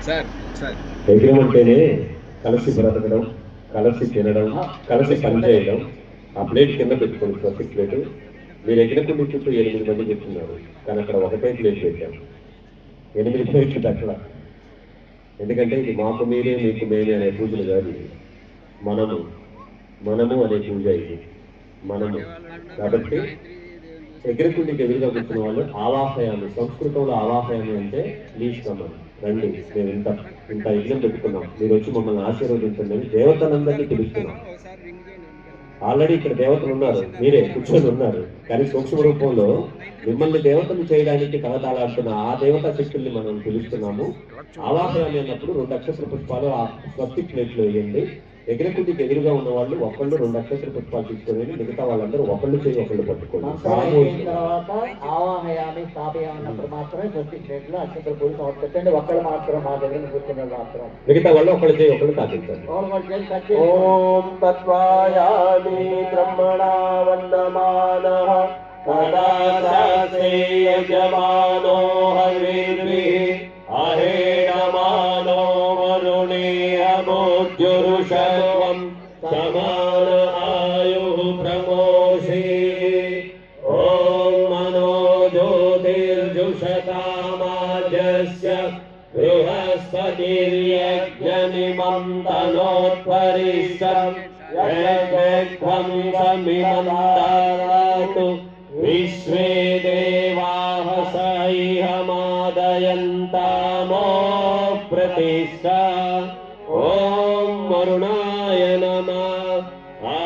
యజ్ఞం అంటేనే కలిసి బ్రతకడం, కలిసి తినడం, కలిసి పనిచేయడం. ఆ ప్లేట్ కింద పెట్టుకోండి, ప్రతి ప్లేటు. మీరు యజ్ఞకుండి చుట్టూ 8 మంది కూర్చున్నారు, కానీ అక్కడ ఒకటే ప్లేట్ పెట్టాం. 8 ప్లేట్లు అక్కడ. ఎందుకంటే ఇది మాకు మీరే, మీకు మేమే అనే పూజలు కాదు, ఇది మనము అనే పూజ ఇది. మనము కాబట్టి యజ్ఞకుండికి ఎదురుగా కూర్చున్న వాళ్ళు ఆవాహయాన్ని, సంస్కృతంలో ఆవాహయాన్ని అంటే లీష్కమ్మని, రండి మేము ఇంత యజ్ఞం పెట్టుకున్నాం, మీరు వచ్చి మమ్మల్ని ఆశీర్వదించండి అని దేవతలందరినీ పిలుస్తున్నాం. ఆల్రెడీ ఇక్కడ దేవతలు ఉన్నారు, మీరే కూర్చొని ఉన్నారు, కానీ సూక్ష్మ రూపంలో మిమ్మల్ని దేవతలు చేయడానికి కలతాలాడుతున్న ఆ దేవతా శక్తుల్ని మనం పిలుస్తున్నాము. ఆవాహయాన్ని అన్నప్పుడు 2 అక్షర పుష్పాలు ఆ స్వస్తిక్ ప్లేట్లో వేయండి. యజ్ఞకుండికి ఎదురుగా ఉన్న వాళ్ళు ఒకళ్ళు 2 అక్షర పుష్పాలు తీసుకొని, మిగతా వాళ్ళందరూ ఒకళ్ళు చేయి ఒకళ్ళు పట్టుకోండి. తర్వాత ఆవాహయాన్ని స్థాపయాన్నప్పుడు మాత్రమే స్వస్తి ప్లేట్లో అక్షర పూలు సమర్పించండి. ఒకళ్ళు మాత్రం మా దగ్గర కూర్చున్నారు మాత్రం, మిగతా వాళ్ళు ఒకళ్ళు చేయి ఒకళ్ళు తాకించండి. ఓం తత్వాయామి బ్రహ్మణా వందమానః తదా యజమానో హవిర్భిః అహేణమానో వరుణేయమోజ్జురుషత్వం సమాన ఆయుః ప్రమోషి. ఓం మనో జ్యోతిర్జుషతామాజస్య బృహస్పతిర్యజ్ఞనిమం తనోత్పరిష్టం యజ్ఞం సమిమం దదాతు విశ్వే